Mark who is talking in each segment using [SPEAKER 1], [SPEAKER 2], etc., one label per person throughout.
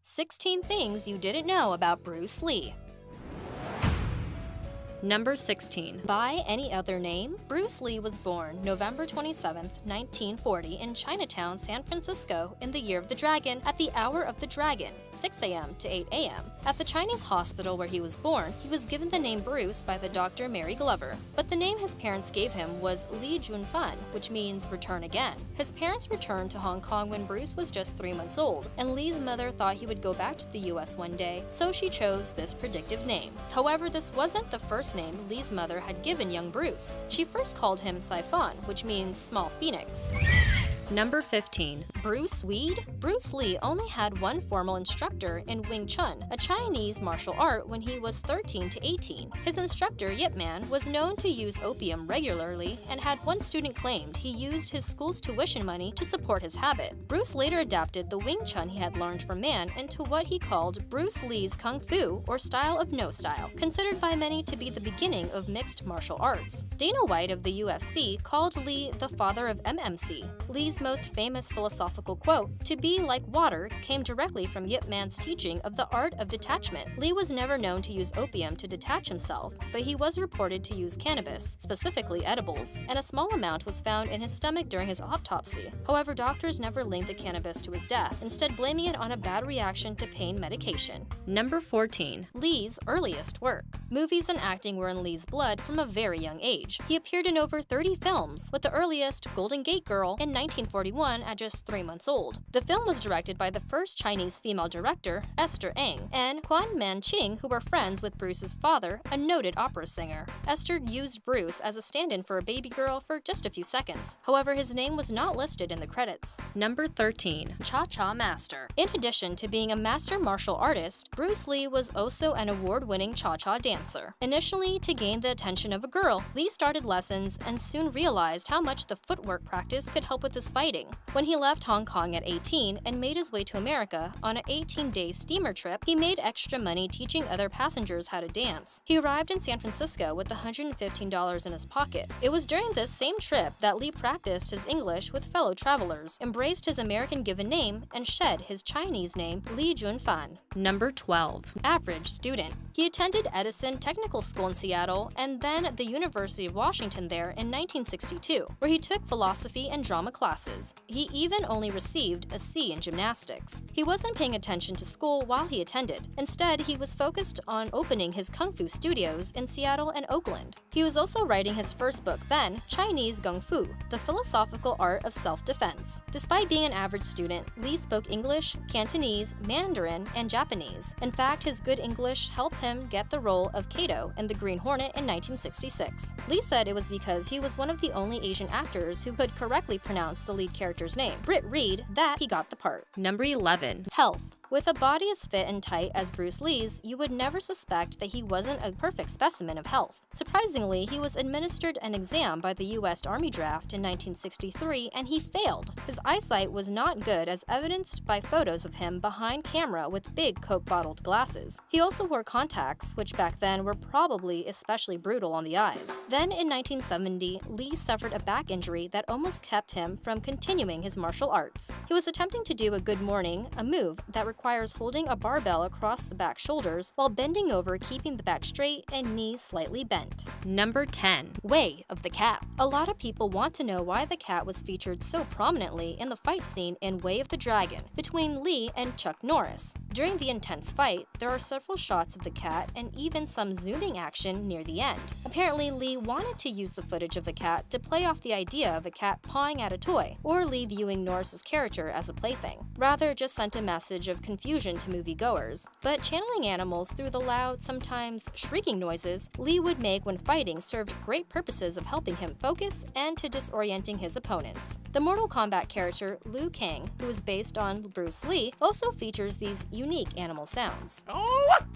[SPEAKER 1] 16 Things You Didn't Know About Bruce Lee.
[SPEAKER 2] Number 16.
[SPEAKER 1] By any other name, Bruce Lee was born November 27, 1940 in Chinatown, San Francisco in the Year of the Dragon at the Hour of the Dragon, 6 a.m. to 8 a.m. At the Chinese hospital where he was born, he was given the name Bruce by the doctor Mary Glover, but the name his parents gave him was Li Junfan, which means return again. His parents returned to Hong Kong when Bruce was just 3 months old, and Li's mother thought he would go back to the US one day, so she chose this predictive name. However, this wasn't the first name Li's mother had given young Bruce. She first called him Siphon, which means small phoenix.
[SPEAKER 2] Number 15.
[SPEAKER 1] Bruce Weed? Bruce Lee only had one formal instructor in Wing Chun, a Chinese martial art, when he was 13 to 18. His instructor, Yip Man, was known to use opium regularly and had one student claimed he used his school's tuition money to support his habit. Bruce later adapted the Wing Chun he had learned from Man into what he called Bruce Lee's Kung Fu, or style of no style, considered by many to be the beginning of mixed martial arts. Dana White of the UFC called Lee the father of MMC. Lee's most famous philosophical quote, "To be like water," came directly from Yip Man's teaching of the art of detachment. Lee was never known to use opium to detach himself, but he was reported to use cannabis, specifically edibles, and a small amount was found in his stomach during his autopsy. However, doctors never linked the cannabis to his death, instead blaming it on a bad reaction to pain medication.
[SPEAKER 2] Number 14.
[SPEAKER 1] Lee's earliest work. Movies and acting were in Lee's blood from a very young age. He appeared in over 30 films, with the earliest, Golden Gate Girl, in 1941 at just 3 months old. The film was directed by the first Chinese female director, Esther Eng, and Quan Man-ching, who were friends with Bruce's father, a noted opera singer. Esther used Bruce as a stand-in for a baby girl for just a few seconds. However, his name was not listed in the credits.
[SPEAKER 2] Number 13.
[SPEAKER 1] Cha-Cha Master. In addition to being a master martial artist, Bruce Lee was also an award-winning cha-cha dancer. Initially, to gain the attention of a girl, Lee started lessons and soon realized how much the footwork practice could help with his fighting. When he left Hong Kong at 18 and made his way to America on an 18-day steamer trip, he made extra money teaching other passengers how to dance. He arrived in San Francisco with $115 in his pocket. It was during this same trip that Lee practiced his English with fellow travelers, embraced his American given name, and shed his Chinese name, Li Junfan.
[SPEAKER 2] Number 12.
[SPEAKER 1] Average student. He attended Edison Technical School in Seattle and then the University of Washington there in 1962, where he took philosophy and drama classes. He even only received a C in gymnastics. He wasn't paying attention to school while he attended. Instead, he was focused on opening his Kung Fu studios in Seattle and Oakland. He was also writing his first book then, Chinese Gung Fu, The Philosophical Art of Self-Defense. Despite being an average student, Lee spoke English, Cantonese, Mandarin, and Japanese. In fact, his good English helped him get the role of Kato in The Green Hornet in 1966. Lee said it was because he was one of the only Asian actors who could correctly pronounce the lead character's name, Britt Reed, that he got the part.
[SPEAKER 2] Number 11.
[SPEAKER 1] Health. With a body as fit and tight as Bruce Lee's, you would never suspect that he wasn't a perfect specimen of health. Surprisingly, he was administered an exam by the US Army draft in 1963 and he failed. His eyesight was not good, as evidenced by photos of him behind camera with big Coke-bottled glasses. He also wore contacts, which back then were probably especially brutal on the eyes. Then in 1970, Lee suffered a back injury that almost kept him from continuing his martial arts. He was attempting to do a good morning, a move that requires holding a barbell across the back shoulders while bending over, keeping the back straight and knees slightly bent.
[SPEAKER 2] Number 10.
[SPEAKER 1] Way of the Cat. A lot of people want to know why the cat was featured so prominently in the fight scene in Way of the Dragon between Lee and Chuck Norris. During the intense fight, there are several shots of the cat and even some zooming action near the end. Apparently, Lee wanted to use the footage of the cat to play off the idea of a cat pawing at a toy, or Lee viewing Norris's character as a plaything. Rather, just sent a message of confusion to moviegoers. But channeling animals through the loud, sometimes shrieking noises Lee would make when fighting served great purposes of helping him focus and to disorienting his opponents. The Mortal Kombat character Liu Kang, who is based on Bruce Lee, also features these unique animal sounds.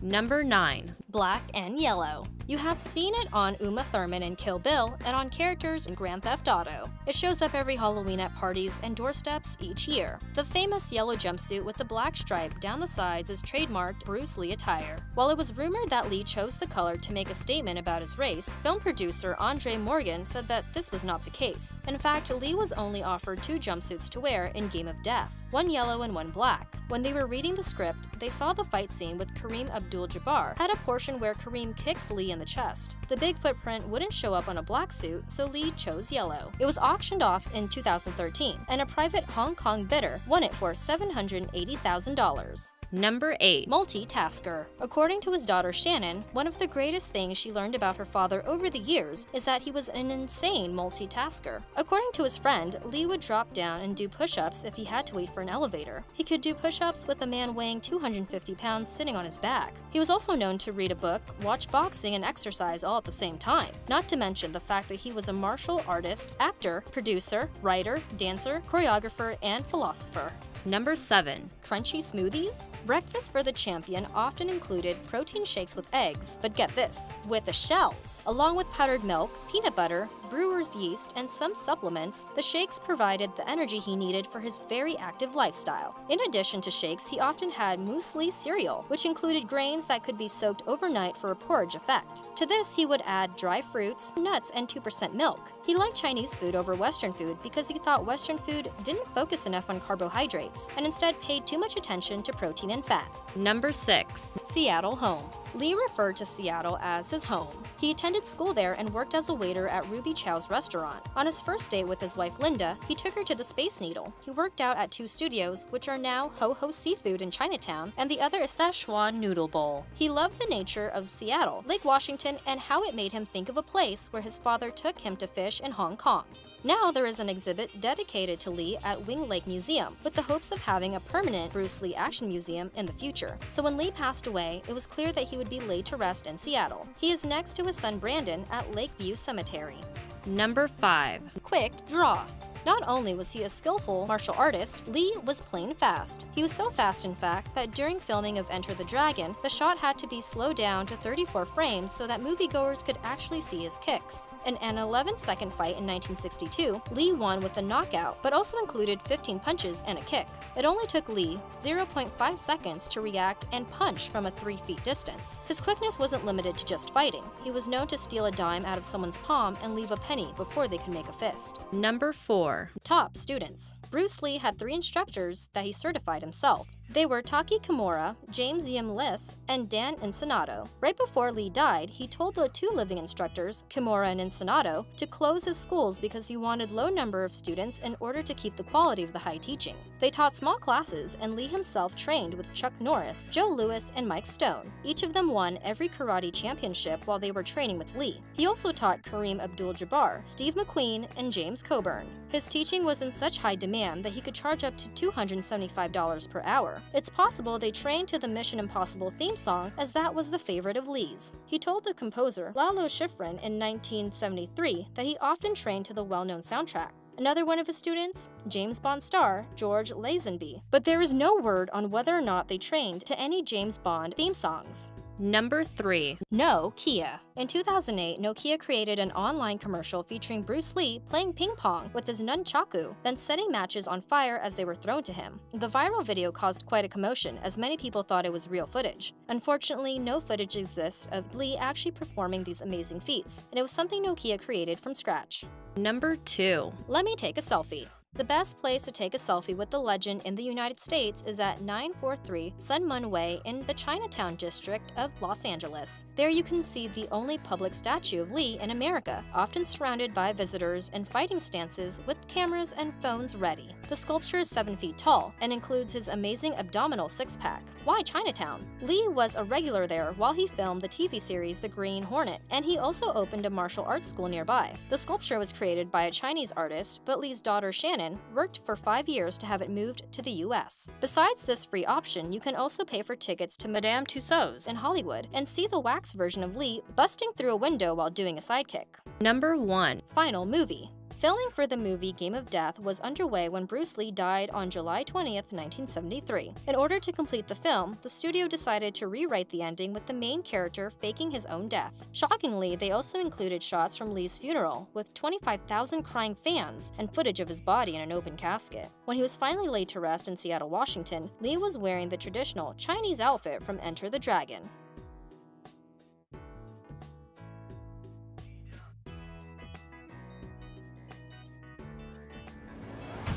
[SPEAKER 2] Number 9.
[SPEAKER 1] Black and yellow. You have seen it on Uma Thurman in Kill Bill and on characters in Grand Theft Auto. It shows up every Halloween at parties and doorsteps each year. The famous yellow jumpsuit with the black stripe down the sides is trademarked Bruce Lee attire. While it was rumored that Lee chose the color to make a statement about his race, film producer Andre Morgan said that this was not the case. In fact, Lee was only offered 2 jumpsuits to wear in Game of Death, one yellow and one black. When they were reading the script, they saw the fight scene with Kareem Abdul-Jabbar had a portion where Kareem kicks Lee in the chest. The big footprint wouldn't show up on a black suit, so Lee chose yellow. It was auctioned off in 2013, and a private Hong Kong bidder won it for $780,000.
[SPEAKER 2] Number 8.
[SPEAKER 1] Multitasker. According to his daughter Shannon, one of the greatest things she learned about her father over the years is that he was an insane multitasker. According to his friend, Lee would drop down and do push-ups if he had to wait for an elevator. He could do push-ups with a man weighing 250 pounds sitting on his back. He was also known to read a book, watch boxing, and exercise all at the same time, not to mention the fact that he was a martial artist, actor, producer, writer, dancer, choreographer, and philosopher.
[SPEAKER 2] Number 7.
[SPEAKER 1] Crunchy smoothies? Breakfast for the champion often included protein shakes with eggs, but get this, with the shells. Along with powdered milk, peanut butter, brewer's yeast, and some supplements, the shakes provided the energy he needed for his very active lifestyle. In addition to shakes, he often had muesli cereal, which included grains that could be soaked overnight for a porridge effect. To this, he would add dry fruits, nuts, and 2% milk. He liked Chinese food over Western food because he thought Western food didn't focus enough on carbohydrates and instead paid too much attention to protein and fat.
[SPEAKER 2] Number 6.
[SPEAKER 1] Seattle home. Lee referred to Seattle as his home. He attended school there and worked as a waiter at Ruby Chow's restaurant. On his first date with his wife Linda, he took her to the Space Needle. He worked out at 2 studios, which are now Ho Ho Seafood in Chinatown, and the other is Szechuan Noodle Bowl. He loved the nature of Seattle, Lake Washington, and how it made him think of a place where his father took him to fish in Hong Kong. Now there is an exhibit dedicated to Lee at Wing Lake Museum, with the hopes of having a permanent Bruce Lee action museum in the future. So when Lee passed away, it was clear that he would be laid to rest in Seattle. He is next to his son Brandon at Lakeview Cemetery.
[SPEAKER 2] Number 5.
[SPEAKER 1] Quick draw. Not only was he a skillful martial artist, Lee was plain fast. He was so fast, in fact, that during filming of Enter the Dragon, the shot had to be slowed down to 34 frames so that moviegoers could actually see his kicks. In an 11-second fight in 1962, Lee won with a knockout, but also included 15 punches and a kick. It only took Lee 0.5 seconds to react and punch from a 3 feet distance. His quickness wasn't limited to just fighting. He was known to steal a dime out of someone's palm and leave a penny before they could make a fist.
[SPEAKER 2] Number 4.
[SPEAKER 1] Top students. Bruce Lee had 3 instructors that he certified himself. They were Taki Kimura, James Yim Liss, and Dan Ensenado. Right before Lee died, he told the 2 living instructors, Kimura and Ensenado, to close his schools because he wanted low number of students in order to keep the quality of the high teaching. They taught small classes, and Lee himself trained with Chuck Norris, Joe Louis, and Mike Stone. Each of them won every karate championship while they were training with Lee. He also taught Kareem Abdul-Jabbar, Steve McQueen, and James Coburn. His teaching was in such high demand that he could charge up to $275 per hour. It's possible they trained to the Mission Impossible theme song, as that was the favorite of Lee's. He told the composer Lalo Schifrin in 1973 that he often trained to the well-known soundtrack. Another one of his students, James Bond star George Lazenby. But there is no word on whether or not they trained to any James Bond theme songs.
[SPEAKER 2] Number 3.
[SPEAKER 1] Nokia. In 2008, Nokia created an online commercial featuring Bruce Lee playing ping pong with his nunchaku, then setting matches on fire as they were thrown to him. The viral video caused quite a commotion, as many people thought it was real footage. Unfortunately, no footage exists of Lee actually performing these amazing feats, and it was something Nokia created from scratch.
[SPEAKER 2] Number 2.
[SPEAKER 1] Let me take a selfie. The best place to take a selfie with the legend in the United States is at 943 Sun Mun Way in the Chinatown district of Los Angeles. There you can see the only public statue of Lee in America, often surrounded by visitors in fighting stances with cameras and phones ready. The sculpture is 7 feet tall and includes his amazing abdominal six-pack. Why Chinatown? Lee was a regular there while he filmed the TV series The Green Hornet, and he also opened a martial arts school nearby. The sculpture was created by a Chinese artist, but Lee's daughter Shannon worked for 5 years to have it moved to the US. Besides this free option, you can also pay for tickets to Madame Tussauds in Hollywood and see the wax version of Lee busting through a window while doing a sidekick.
[SPEAKER 2] Number 1.
[SPEAKER 1] Final movie. Filming for the movie Game of Death was underway when Bruce Lee died on July 20th, 1973. In order to complete the film, the studio decided to rewrite the ending with the main character faking his own death. Shockingly, they also included shots from Lee's funeral, with 25,000 crying fans and footage of his body in an open casket. When he was finally laid to rest in Seattle, Washington, Lee was wearing the traditional Chinese outfit from Enter the Dragon.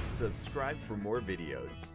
[SPEAKER 3] Subscribe for more videos.